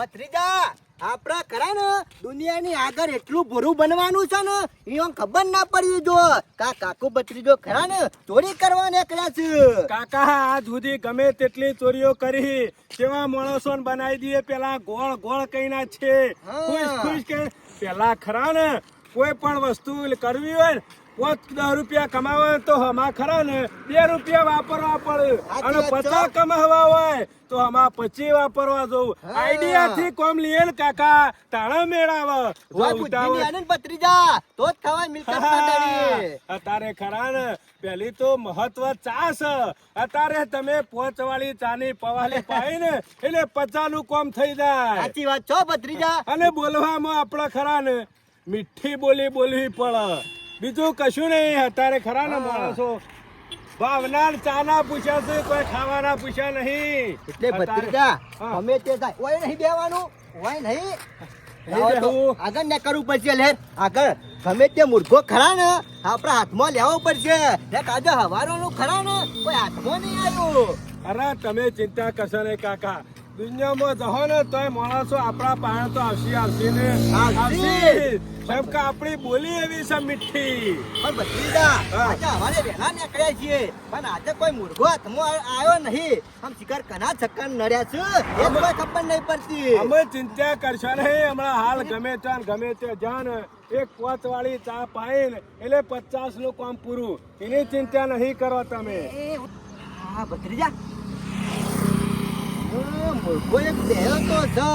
ભત્રીજા આપડા ખરા ને દુનિયાની આગળ એટલું ભરું બનવાનું છે ને એ ખબર ના પડી જો કાકુ ભત્રીજો ખરા ને ચોરી કરવા નીકળ્યા છે. કાકા આજ સુધી ગમે તેટલી ચોરીઓ કરી કેવા માણસો બનાવી દઈએ પેલા ગોળ ગોળ કઈના છે ખુશ ખુશ કે પેલા ખરા ને કોઈ પણ વસ્તુ કરવી હોય ને 10 રૂપિયા કમાવા તો હમા ખરા ને 2 રૂપિયા વાપરવા પડે અને 50 કમાવા હોય તો હમા 25 વાપરવા જવું. આઈડિયા થી કોમ લીએ ને કાકા તાણા મેળાવ ભત્રીજા તો જ ખવાય મિલકત અત્યારે ખરા ને પેલી તો મહત્વ ચા છે. અત્યારે તમે 5 વાળી ચાની પવાલી પાઈ ને એટલે 50 નું કોમ થઈ જાય. સાચી વાત છો ભત્રીજા. અને બોલવામાં આપડે ખરા ને મીઠી બોલી બોલવી પડે બીજું કશું નહીં. અત્યારે ખરા ને માણસો ભાવના ચા ના પૂછ્યા છે કોઈ ખાવાના પૂછ્યા નહીં. એટલે ભત્રીજા અમે તે થાય ઓય નહીં દેવાનું ઓય નહીં આગળ ને કરવું પડશે. લે આગળ ગમે તે મૂર્ખો ખરા ને આપણા હાથમાં લેવો પડશે. આજે હવારોનું ખરા ને કોઈ હાથમાં નહીં આવ્યું. અરે તમે ચિંતા કરશો નહીં કાકા. દુનિયામાં જહો ને તોય માણસો આપણા પાસે તો આવશે ને આવશે. કેમ કે આપણી બોલી એવી છે મીઠી. પણ ભત્રીજા આજે હવારે વહેલા નીકળ્યા છીએ પણ આજે કોઈ મૂર્ખો હાથમાં આવ્યો નહીં. આમ શિકાર કના ચક્કર નડ્યા છે એ કોઈ ખબર નહીં પડતી. અમે ચિંતા કરશો નહીં. હમણાં હાલ ગમે ત્યાં ગમે તે જાન એક 5 વાળી ચા પાઈને એટલે 50 નું કામ પૂરું. એની ચિંતા નહીં કરો તમે. હા ભત્રીજા મૂર્ખો એક દેવો તો છે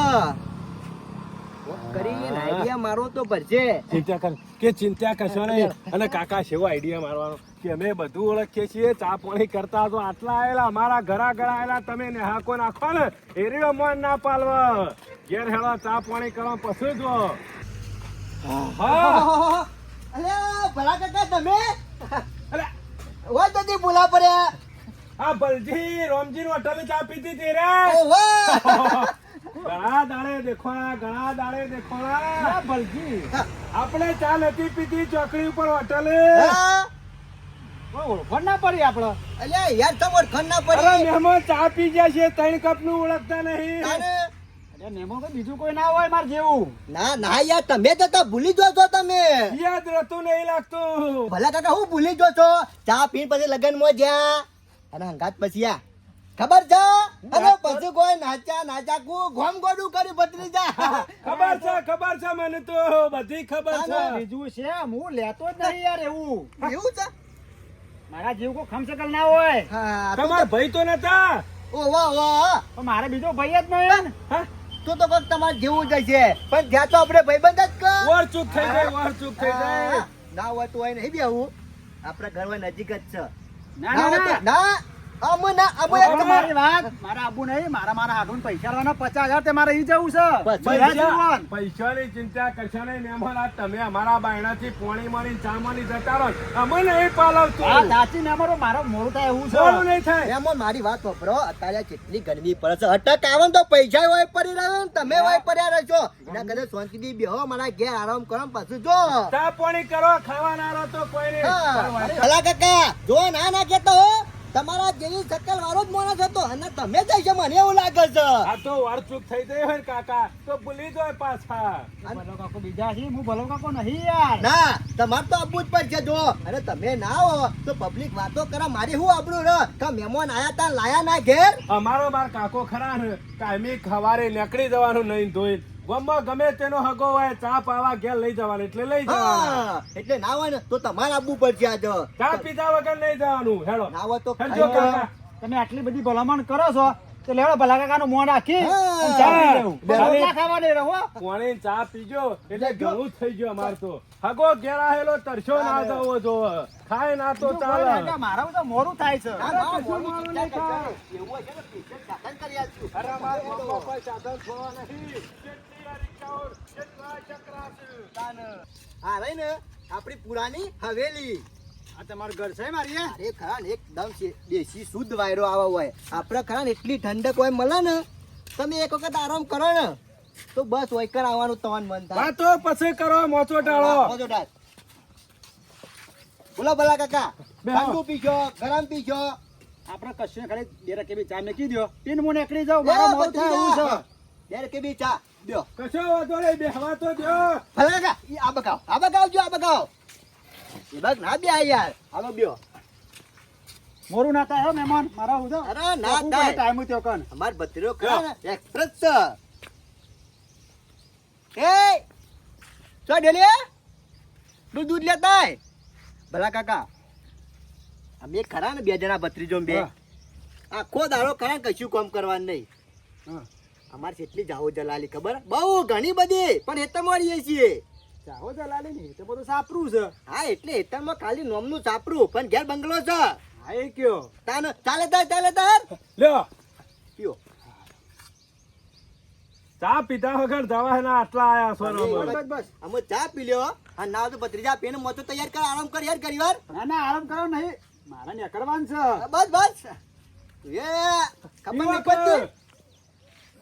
કરીને આઈડિયા મારો તો ભરશે. ચિંતા કર કે ચિંતા કરશો નહીં. અને કાકા સેવો આઈડિયા મારવાનો કે અમે બધું ઓળખીએ છીએ. ચા પાણી કરતા તો આટલા આવેલા અમારા ઘરા ઘરા આવેલા તમે ને હાકો નાખો ને એરીઓ મન ના પાલવા. ઘેર હેળો ચા પાણી કરવા પછી જો. અરે ભલા કાકા તમે અરે ઓય તો બોલા પડ્યા. હા બલજી રોમજી હોટલ ચા પીતી હતી રે. ઘણા દાડે દેખોણા બલજી આપણે ચા નથી પીતી ચોકડી ઉપર હોટલ. ઓળખણ ના પડી આપડે. અલ્યા યાર તમે ઓળખણ ના પડી. મહેમાન ચા પી ગયા છે 3 કપ નું ઓળખતા નહીં. બીજું કોઈ ના હોય મારે જેવું. ના યાર તમે તો ભૂલી જો છો. તમે યાદ રહેતું નહીં લાગતું. ભલા કાકા હું ભૂલી જો છો. ચા પીને પછી લગન માં જ્યાં અને હંગાત પછી આ ખબર છે. અને પછી કોઈ નાચા ગોમ ગોડું કર્યું ભત્રીજા. ખબર છે મને તો બધી ખબર છે. બીજું છે હું લેતો જ નહીં યાર એવું છે. મારા જેવું કોઈ ખમસકલ ના હોય. તમારા ભાઈ તો નતા. ઓ વાહ પણ મારે બીજો ભાઈ જ નહીં. તો કોક તમારે જેવું જ છે પણ જ્યાં તો આપણે ભાઈબંધ જ કર. વર ચૂક થઈ જાય. ના હોય તો હોય નહીં બેવું. આપણા ઘરમાં નજીક જ છે. ના તમારી વાત મારા આબુ નહીં. મારા હાથું પૈસા લેવાના 50,000 તે મારે ઈ જવું છે. પૈસાની ચિંતા કરશો નહીં. મહેમાન તમે અમારા બાયણાથી પોણી મળી ચા મળી જતા રહો. અમે નહીં પાલવતું. સાચી મહેમાનો મારો મોડું થાય એવું છે. મોડું નહીં થાય. એમાં મારી વાત વાપરો. અત્યારે કેટલી ગરમી પડે છે. અટક આવે તો પૈસા હોય પડી રહ્યો ને તમે હોય પડ્યા રહેશો. એના કદાચ શાંતિથી બેહો મારા ઘેર આરામ કરો પાછું જો ચા પાણી કરો. ખાવાના રહો તો કોઈ નહીં. ભલા કાકા જો ના કેતો હો. તમારા જેવી શકલ વાળો જ માણસ હતો અને તમે જ છે મને એવું લાગે છે. આ તો વારચૂક થઈ જાય હોય કાકા તો ભૂલી જાય પાછા. ભલો કાકો બીજા છે હું ભલો કાકો નહીં યાર. ના તમારે તો આબુ જ પડશે જો. અને તમે ના હો તો પબ્લિક વાતો કરે મારી હું આબરૂ રે કે મહેમાન આયા તા લાયા ના ઘેર. અમારો બાર કાકો ખરા ને કાયમી ખવારે નીકળી જવાનું નહીં ધોઈ. ગમે તેનો હગો હોય ચા પાવા ઘેર લઈ જવાનું એટલે લઈ જવાનું. એટલે ના હોય ને તો તમારે આબુ પડશે આજે. ચા પીધા વગર લઈ જવાનું. હેડો ના હોય તો તમે આટલી બધી ભલામણ કરો છો તો લેવડો ભલા કાકા નું મોં રાખી ખાવા દે રહો. કોણી ચા પીજો એટલે ઘણું થઈ ગયું અમારે તો. હગો ઘેર આવેલો તરસો ના જવો જો. ખાય ના તો ચાલે. મારા તો મોડું થાય છે. આપડી પુરાની હવેલી. આ તમારું ઘર છે મારી. અરે ખરા ને એકદમ દેશી શુદ્ધ વાયરો આવા હોય. આપડે ખરા ને એટલી ઠંડક હોય મળે ને. તમે એક વખત આરામ કરો ને તો બસ વૈકર આવવાનું તમારું મન થાય. તો પછી કરો મોચો ટાળો. બોલો ભલા કાકા ઠંડુ પીજો ગરમ પીજો. આપણે કશું ખાલી 2 રકે ચા મેકી દો. પીન હું નીકળી જાઉં. મારો મોડું થાય એવું છે. બે કે બી ચા દ્યો. કશો વાંધો નહીં, બેહવા તો દો. ભલે કાકા, ઈ આ બગાવ, આ બગાવજો, આ બગાવ. એ બગ ના બે યાર, આવો બ્યો. મોરું ના થાય હો મહેમાન મારા હું તો અરે ના થાય. ટાઈમ થયો કન અમાર ભત્રીજો ખરા ને એક્સપ્રેસ છે. એ ચો ડેલી દૂધ લેતા આય. ભલા કાકા અમે ખરા ને બે જણા ભત્રીજો બે હા. આખો દાડો ખરા ને કશું કામ કરવાનું નહીં. હા અમારે કેટલી જાહો જલાલી ખબર બહુ ઘણી બધી પણ હેતમ વાળીએ છીએ. ચાહો જલાલી ની તે બધું સાપરું છે હા એટલે હેતમમાં ખાલી નોમનું સાપરું પણ ઘેર બંગલો છે. હા એ કયો તાન ચાલે તાર લ્યો, પીઓ. ચા પીધા વગર જવા ના આટલા આયા છો ને અમે. બસ બસ અમે ચા પી લ્યો અને ના તો ભત્રીજા પીને મોતો તૈયાર કર, આરામ કર યાર ઘણી વાર. ના ના આરામ કરો નહીં મારા ને કરવાનું છે બસ બસ એ ખબર નહીં પડતી.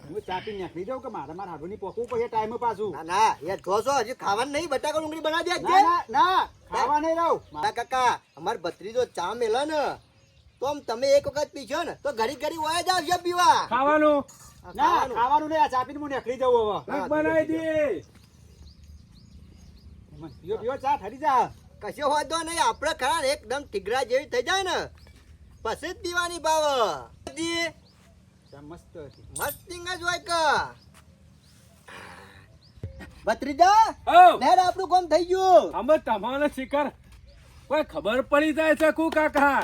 હું ચાપી નાખી જાઉં કે મારા હાડુની પોકવું પડે ટાઈમ પાછું ના ના યાર જોશો હજી ખાવાનું નહીં, બટાકા ડુંગળી બનાવી દે ના ના ના ખાવા નહીં રહું મારા કાકા અમાર ભત્રીજો ચા મેલે ને તો આમ તમે એક વખત પીશો ને તો ઘડી ઘડી વયા જાવ છે પીવા. ખાવાનું ના ખાવાનું નહીં આ ચાપીને હું નીકળી જાઉં હવે શાક બનાવી દે. પીઓ પીઓ ચા ઠરી જા કશો વાંધો નહીં, આપણે ખરા ને એકદમ ટીગરા જેવી થઈ જાય ને પછી જ પીવાની ભાવ. ચા મસ્ત હતી મસ્તિંગ જ હોય કે ભત્રીજા હઉ, લેર આપણું કામ થઈ ગયું. અમે તમારે શિખર કોઈ ખબર પડી જાય છે કુ કાકા.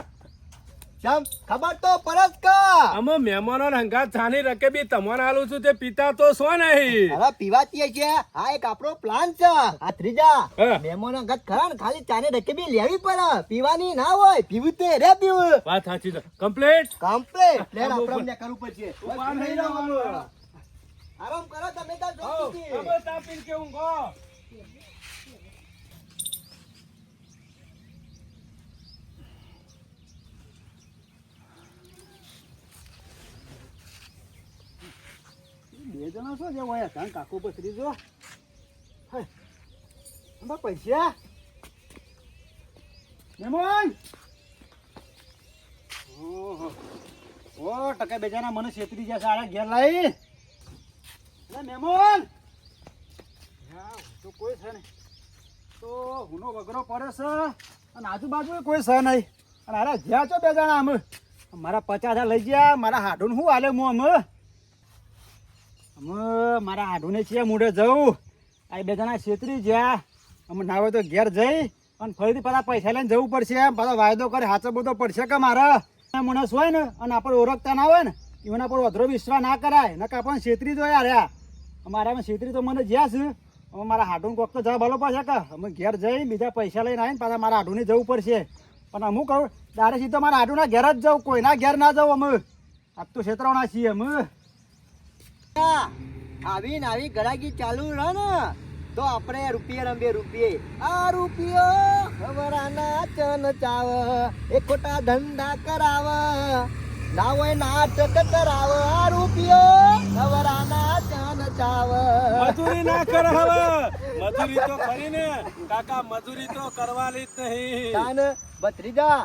ચમ ખબર તો પરસ કા. અમે મહેમાનો હંગાત છાની રકે બી તમને આલું છું તે પીતા તો છો નહીં. હવે પીવાતીએ છે આ એક આપણો પ્લાન છે. આ ત્રીજા હા. મહેમાનો ગત ખરા ને ખાલી ચાને ડકે બી લેવી પડે, પીવાની ના હોય. પીવું તે રે પીવું વાત સાચી છે. કમ્પ્લીટ. કમ્પ્લીટ. લેર હા, આપણે બરોબર. અમને કરવું પડશે. ઉભા નહીં રહેવાનું. આરામ કરો તમે તાર હઉ, જોઈતી. અમે ચા પીને કે ઊંઘો. બે જણા છો જે હોય કાં કાકો પસરી જો હાય અંબા પૈસા મહેમાન ઓહો ઓ ટકા બેજાના મને છેતરી ગયા સાડા ઘેર લાવી અરે મહેમાન હા તો કોઈ છે નહીં તો હુનો વગરો પડે છે અને આજુબાજુ કોઈ છે નહીં અને અરે જ્યાં છો બે જણા અમે મારા 50,000 લઈ ગયા મારા હાડું શું હાલે હું અમે મારા હાડુને છીએ મૂડે જવું આ બે જણા છેતરી જ્યાં અમે ના હોય તો ઘેર જઈ અને ફરીથી પાછા પૈસા લઈને જવું પડશે પાછો વાયદો કરે હાચો બધો પડશે કે મારા માણસ હોય ને અને આપણે ઓળખતા ના હોય ને એના પર વધરો વિશ્વાસ ના કરાય નકા આપણને છેતરી જો યાર અમારા છેતરી તો મને જ્યાં છે હવે મારા હાડું કોક તો જવાબ આલો પડશે કે અમે ઘેર જઈ બીજા પૈસા લઈને આવીને પાછા મારા હાડુને જવું પડશે પણ અમુક કહું તારે સીધો મારા હાડુના ઘેર જ જવું કોઈના ઘેર ના જવું અમે આજ તો છેતરાવના છીએ અમે આવી ને આવી ગરાગી ચાલુ રહે ને તો આપણે રૂપિયે રમીએ રૂપિયે. આ રૂપિયો ખબરાના ચન ચાવ એ ખોટા ધંધા કરાવ ના હોય નાટક કરાવ. આ રૂપિયો ખબરાના ચન ચાવ. મજૂરી ના કર હવે. મજૂરી તો કરી ને કાકા, મજૂરી તો કરવાની જ નહીં. તાન ભત્રીજા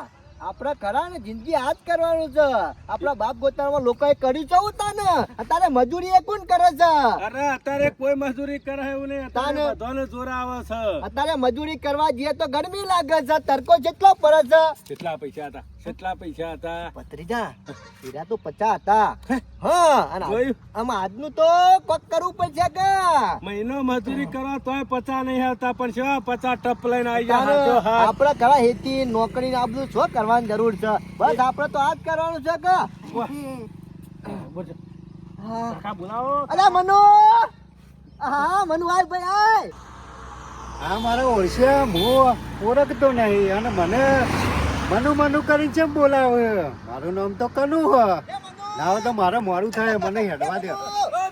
આપણે ખરા ને જિંદગી આ જ કરવાનું છે. આપણા બાપ ગોતાળમાં લોકોએ કર્યું છે તાને અત્યારે મજૂરી એ કોણ કરે છે? અરે અત્યારે કોઈ મજૂરી કરે એવું નહીં. અત્યારે તાને- બધાને જોર આવે છે. અત્યારે મજૂરી કરવા જઈએ તો ગરમી લાગે છે, તડકો જેટલો પડે છે. કેટલા પૈસા હતા? કેટલા પૈસા હતા? ભત્રીજા હીરા તો 50 હતા. હા અને જોયું? આમાં આજનું તો કોક કરવું પડશે કે મહિનો મજૂરી કરવા તોય 50 નહીં આવતા, પણ શું 50 ટપ લઈને આવી જાય હાથો હાથ. આપડે ઘણા હેતી નોકરી ને આ બધું શું કરવાની જરૂર છે? બસ આપડે તો આ જ કરવાનું છે કે વાહ. બોલ. હા. કાકા બોલાવો. અલા મનુ, હા મનુ આય ભાઈ આય. આ મારે ઓળશે હું ઓળખતો નહીં અને મને મનુ કરીને ચેમ બોલાવે મારું નામ તો કનુ હ ના હોય તો મારે મોડું થાય મને હેડવા દે ઓ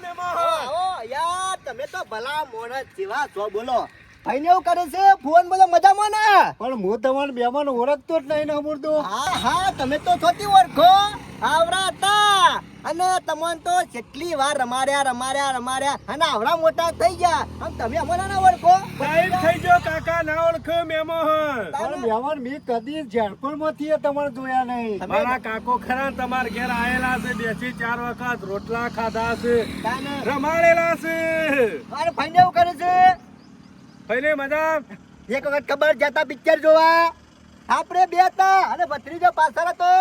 મહેમાન. આવો યાર, તમે તો ભલા મોણસ જેવા છો. બોલો ભાઈને એવું કરે છે ફોન બધો મજામાં ને? પણ હું તમારે બેમાં ઓળખતો જ નહીં ને અમૂર તો હા હા તમે તો છોટી ઓળખો આવરા હતા અને તમને તો કેટલી વાર રમાડ્યા અને આવડા મોટા થઈ ગયા અને તમે અમને ના ઓળખો ટાઈમ થઈ ગયો કાકા ના ઓળખો મેમોહન પણ મહેમાન મી કદી ઝાડપણમાંથી તમારે જોયા નહીં. મારા કાકો ખરા ને તમારા ઘેર આયેલા છે 2 થી 4 વખત રોટલા ખાધા છે રમાડેલા છે મારે ભાઈને એવું કરે છે ભાઈને મજા એક વખત ખબર જતા પિક્ચર જોવા આપણે બે હતા અને ભત્રીજો પાછળ હતો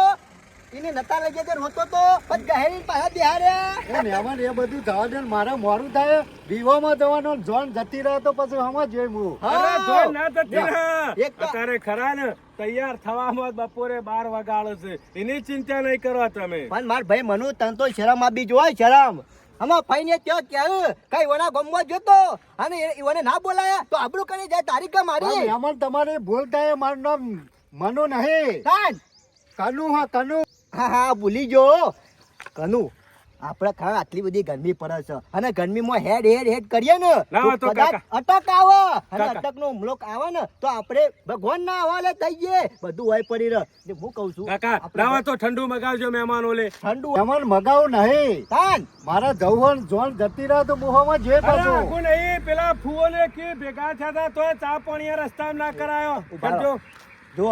એને નતા લઈ ગયા રોતો તો પછી ગહેરી પાછા બિહાર્યા એ મહેમાન એ બધું જવા દે ને, મારે મોડું થાય વિવામાં જવાનો જોન જતી રહે તો પછી હમ જ જોઈ હું. અરે જોઈ ના જતી રહે. એક તો- અત્યારે ખરા ને તૈયાર થવામાં બપોરે 12 વાગાળે છે એની ચિંતા નહીં કરો તમે. પણ માર ભાઈ મનુ તન તો શરમ આપી જોવાય શરમ આમાં ફાઈને ત્યાં ક્યાં કઈ વણા ગમવા જોતો અને ઈવને ના બોલાયા તો આપણું કરી જાય તારીખ પણ મારી મહેમાન તમારે ભૂલ થાય, મારું નામ મનુ નહીં, કાન કનુ. હા કનુ. હા ભૂલી જો કનુ આપણે ખરા આટલી બધી ગરમી પડે છે અને ગરમીમાં હેડ કરીએ ને ના હોય તો કદાચ કાકા. અટક આવે અને કાકા. અટક નો હુમલો આવે ને તો આપણે ભગવાન ના હવાલે થઈ જઈએ બધું હોય પડી રહે એટલે હું કઉ છું કાકા આપણે લાવો તો ઠંડુ મગાવજો મહેમાન ઓલે. ઠંડુ મહેમાન મગાવું નહીં, કાન મારા જવન જોન જતી રહે તો મોહમાં જે અરે પાછું. આખું નહીં પેલા ફુઓને કે ભેગા થયા હતા તોય ચા પાણી રસ્તામાં ના કરાયો. કરજો. જો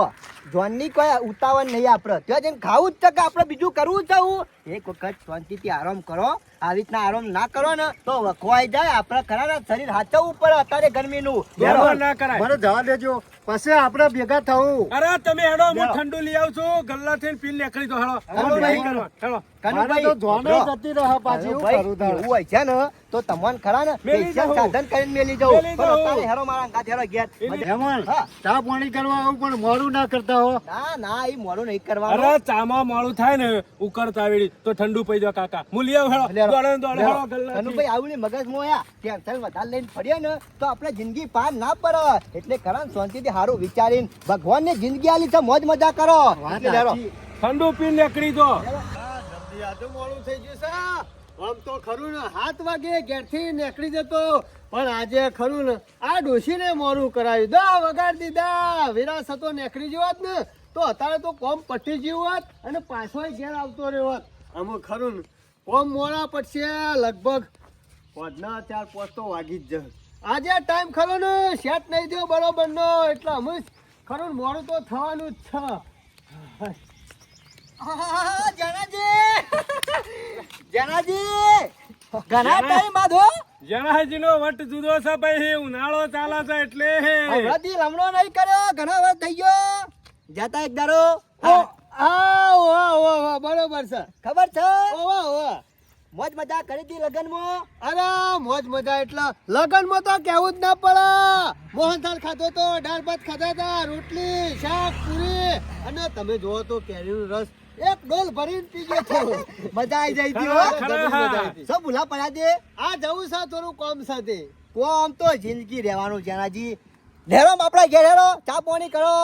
જોનની કોઈ ઉતાવળ નહીં આપણે ત્યાં જઈને ખાવું જ છે કે આપણે બીજું કરવું છે હું એક વખત શાંતિથી આરામ કરો આવી રીતના આરામ ના કરો ને તો વખવાઈ જાય આપણે ખરા ને શરીર હાચવવું પડે અત્યારે ગરમીનું બરોબર ના કરાય. મને જવા દેજો, પછી આપણે ભેગા થવું. અરે તમે હેડો હું લ્યો. ઠંડુ લઈ આવું છું ગલ્લા થઈને પીને નીકળી દો હેડો. હેડો હવે નહીં ભાઈ. કરવા. હેડો. મારે તો જોને જતી રહે પાછી, એવું ભાઈ, કરું તારે. એવું હોય છે ને તો તમને ખરા ને મેલી પૈસા જાઉં. સાધન કરીને મેલી જવું મેલી પણ જાઉં. અત્યારે હેરો મારા અંગાત હેરો ઘેર મહેમાન હા. ચા પાણી કરવા આવું પણ મોડું ના કરતા હો. ના એ મોડું નહીં કરવાનું અરે ચામાં મોડું થાય ને ઉકળતા વેળી તો ઠંડુ પી જાવ કાકા. હું લઈ આવું હેડો. લ્યો. દોડો ને દોડો લ્યો. હેડો ગલ્લાથી. કનુભાઈ આવું નહીં મગજમાં આયા ટેન્શન વધારે લઈને ફર્યા ને તો આપણે જિંદગી પાર ના પડે એટલે ખરા ને શાંતિથી સારું વિચારીને ભગવાનને જિંદગી આલી છે મોજ મજા કરો વાત એટલે હેરો. સાચી. ઠંડુ પીને નીકળી દો. મોડું થઈ ગયું છે. આમ તો ખરું ને 7 વાગે ઘેરથી નીકળી જતો, પણ આજે ખરું ને આ ડોશીને મોડું કરાવ્યું. દા વગાડી દીધા, વિરાસ હતો નીકળી જવાત ને તો અત્યારે તો કોમ પટી ગયું હોત અને પાછો ઘેર આવતો રહ્યો હોત. આમાં ખરું ને કોમ મોડા પડશે લગભગ 4-5 તો વાગી જ જશે. આજે ટાઈમ ખરો ને સેટ નહીં થયો બરોબર નો, એટલે અમે ખરું ને મોડું તો થવાનું જ છે. આહા, જનાજી ઘણા ટાઈમ બાદ હો જણાજીનો વટ જુદો છે ભાઈ. ઉનાળો ચાલે છે એટલે હમણાંથી લમણો નહીં કર્યો ઘણા વાર થઈ ગયો જતા એક દારો બરોબર છે. ખબર છે ઓવા ઓવા. મોજ મજા કરી હતી લગનમાં અરે મોજ મજા એટલે લગનમાં તો કેવું જ ના પડે. મોહનથાળ ખાધો તો, દાળ ભાત ખાધા હતા, રોટલી શાક પૂરી અને તમે જોવો તો કેરીનો રસ એક ડોલ ભરીને પી ગયો તો. મજા આવી જાય હતી ખરા, હો. ખરા. જબરી મજા આવી હતી. સબ ભૂલા પડ્યા છે આ જવું છે થોડું કોમ સાથે. કોમ તો જિંદગી રહેવાનું જનાજી લેરો આપણા ઘેર હેરો ચા પાણી કરો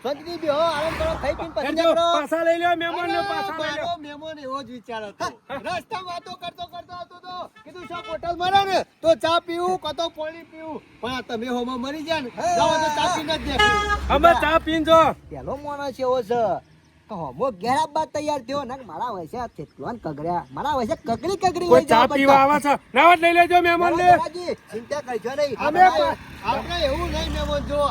શાંતિથી બેહો આરામ કરો ખાઈ પીને પછી કરજો. નીકળો. પાછા લઈ લ્યો મહેમાન ને અરે, પાછા લઈ લ્યો. મારો મહેમાન એવો જ વિચાર હતો. રસ્તા વાતો કરતો આવતો તો કીધું શાક હોટલ મળે ને તો ચા પીવું કતો પાણી પીવું, પણ આ તમે હોમાં મરી જાય ને જાઓ તો ચા પીને જ દેખો. અમે ચા પીજો. પેલો માણસ એવો છે કે હમો ઘેર આવવા તૈયાર થયો ને મારા વયસે કેટલો ને કગડ્યા મારા વયસે કગડી કોઈ વહી ચા જવા પીવા પડતા. આવે છે નાવા જ લઈ લેજો મહેમાન ને. જનાજી, ચિંતા કરજો નહીં અમે આપણે એવું નહીં મહેમાન જો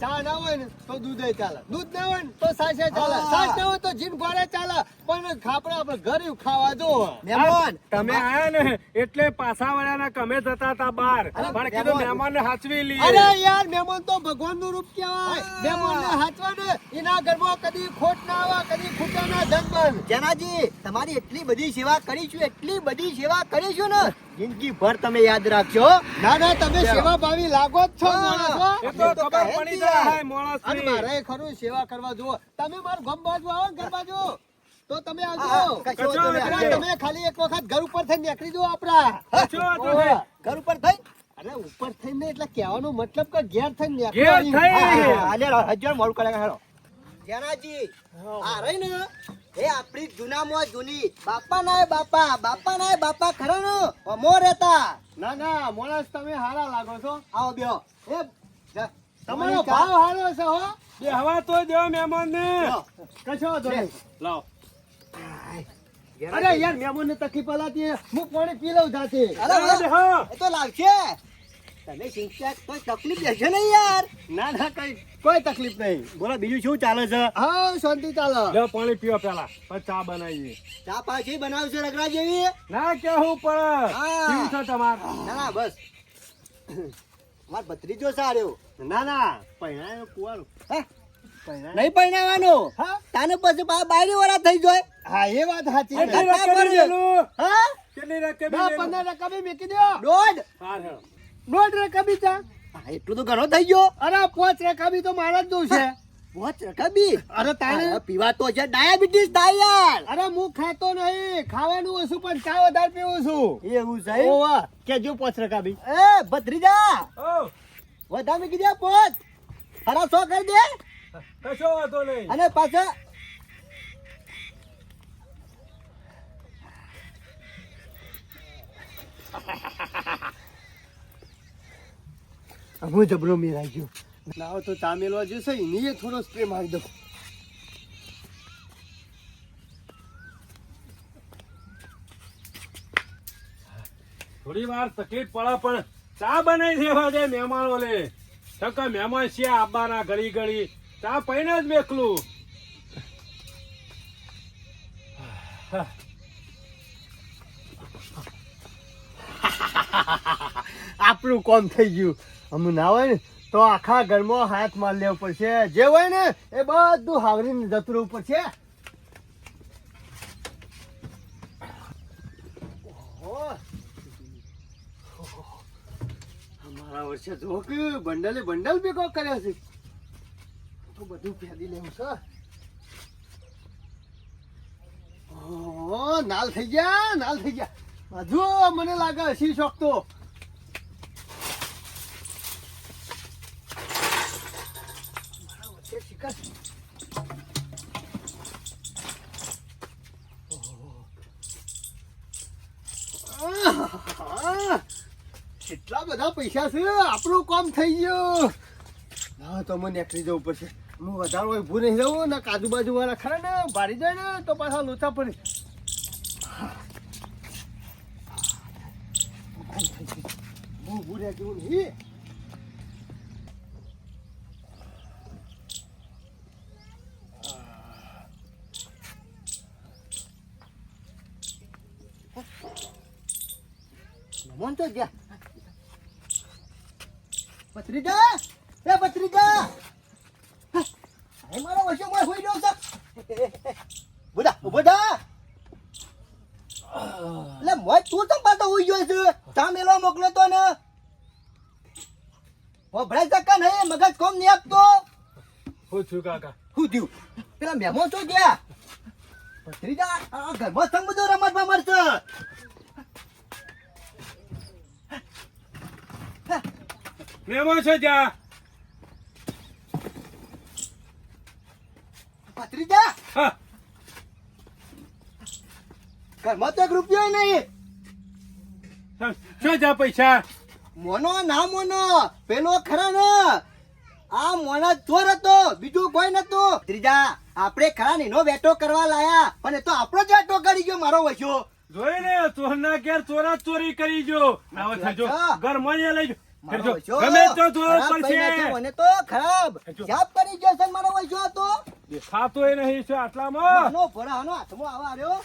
ચા ના હોય ને તો દૂધ ચાલે, દૂધ ના હોય ને તો સાસે ચાલે, હા. સાસ ના હોય તો જીન ગોળે ચાલે, પણ ખાપડા આપણે ઘરે ખાવા જો. મહેમાન તમે આયા ને એટલે પાછા વાળાના કમે જતા હતા બહાર પણ કીધું મહેમાન ને હાચવી અરે લઈએ. યાર મહેમાન તો ભગવાન નું રૂપ કહેવાય. મહેમાન ને હાચવા ને એના ઘરમાં કદી ખોટ ના આવે, કદી ખૂટા ના ધન બન. જનાજી તમારી એટલી બધી સેવા કરીશું એટલી બધી સેવા કરીશું ને જિંદગી ભર તમે યાદ રાખજો ના ના તમે સેવા ભાવી લાગો જ છો માણસો. એ તો ખબર પડી જાય અને માણસની. મારે ખરું સેવા કરવા જુઓ. તમે મારું ગમ બાજુ આવો ને ઘર બાજુ તો તમે હા, આવજો. કશો વાંધો નહીં. અરે, તમે ખાલી એક વખત ઘર ઉપર થઈને નીકળી જાઓ આપડા. કશો વાંધો નહીં. ઘર ઉપર થઈ અરે ઉપર થઈને એટલે કહેવાનો મતલબ કે ઘેર થઈને ઘેર નીકળવાની. થઈ. હાલે હજાર મોડું કરે હેલો જનાજી આ રહી ને એ આપણી જૂનામાં જૂની બાપા ના બાપા ખરો ને અમો રહેતા ના ના માણસ તમે હારા લાગો છો. આવો બેહો એ તમારો ભાવ હારો છે હો. બે હવા તો દેવો મહેમાન ને. કશો વાંધો નહીં. લાવો. અરે યાર મહેમાનને તકલીફ પલાતી હું પાણી પી લઉં જાતે. અરે વાહ, હા. એ તો લાવશે. તને ચિંતા કોઈ તકલીફ દેશે નહીં યાર. ના ના કોઈ તકલીફ નહીં. બોલો બીજું શું ચાલે છે? હા શાંતિ ચાલે. લ્યો પાણી પીવો પેલા પછી ચા બનાવીએ. ચા પાછી બનાવશે રગડા જેવી. ના કેવું પણ હા. કેવું છે તમાર ના ના બસ માર ભત્રીજો સાર્યો. ના ના પૈણાનું કુવાનું. હે? પૈણાનું. નહીં પરણાવવાનો. હા તાને પછી બાયરી વાળા થઈ જાય. હા એ વાત સાચી અરે, છે. ઘટના કેટલી પર. રકમ હા કેટલી રકમ 10-15 ટકા બી મૂકી દો. દોઢ. હા હા. 1.5 ટકા બી ચા. હા, એટલું તો ઘણો થઈ ગયો. અરે 5 ટકા બી તો મારા જ દઉં છે. વોચ રકબી. અરે તાણે આ પીવા તો છે ડાયાબિટીસ થાય યાર. અરે હું ખાતો નહીં ખાવાનું ઓછું પણ ચા વધારે પીવું છું. એવું છે. ઓવા કેજો 5 ટકા બી. એ ભત્રીજા ઓ વધારે મૂકી દે પોત. હરા સો કરી દે. કશો વાંધો નહીં. અને પાછા હું જબરો મેરાઈ ગયો. ના તો ચા મેલવા જશે એની થોડો સ્પ્રે મારી દો. થોડી વાર તકલીફ પડે પણ ચા બનાવી દેવા દે મહેમાનો લે ટકા મહેમાન છે આબાના ઘડી ઘડી ચા પૈને જ મેકલું. આપણું કામ થઈ ગયું. અમુ ના હોય ને તો આખા ઘરમાં હાથ માર લેવો પડશે. જે હોય ને એ બધું હાવરીને જતું રહેવું પડશે. ઓહો. અમારા વર્ષે જો કે બંડલે બંડલ ભેગો કર્યો છે. તો બધું ફેદી લેવું છે. ઓહો, નાલ થઈ ગયા. હજુ મને લાગે હસી શોખ તો. કેટલા બધા પૈસા છે. આપણું કામ થઈ ગયું. ના તો મને નીકળી જવું પડશે. હું વધારે ઊભું નહીં રહું ને કાજુ બાજુ વાળા ખરા ને ભારી જાય ને તો પાછા લોચા પડે. હું ઊભું રહ્યા જેવું નહીં. મન તો ગયા. ભત્રીજા એ ભત્રીજા. મારો વચ્ચે મોય હોઈ ગયો છે. બુડા ઉભો થા. એટલે મોય તું તો પાછો હોઈ ગયો છે. ચા મેલવા મોકલ્યો તો ને ભરાઈ શકા નહીં. મગજ કોમ નહીં આપતો. હું છું કાકા. શું થયું? પેલા મહેમાન શું ગયા? ભત્રીજા આ ઘરમાં સંગ બધો રમતમાં મળશે. મહેમાન છે જ્યાં ભત્રીજા હા. ઘરમાં તો 1 રૂપિયો નહીં. શું જા પૈસા મોનો ના મોનો પેલો ખરા ને આ મોના ચોર હતો, બીજું કોઈ નતો. ત્રીજા આપણે ખરા ને એનો વેટો કરવા લાયા પણ એ તો આપણો જ વેટો કરી ગયો મારો વસ્યો. જોઈ ને ચોરના ઘેર ચોરા ચોરી કરી જો હવે થજો ઘર મને લઈ જો મારો વસ્યો ગમે તો જોવું ખરાબ પડશે. કઈ નથી, મને તો ખરાબ જાપ કરી ગયો છે મારો વસ્યો હતો. દેખાતો નહીં છે આટલામાં. આનો ભરાનો હાથમાં આવા આવ્યો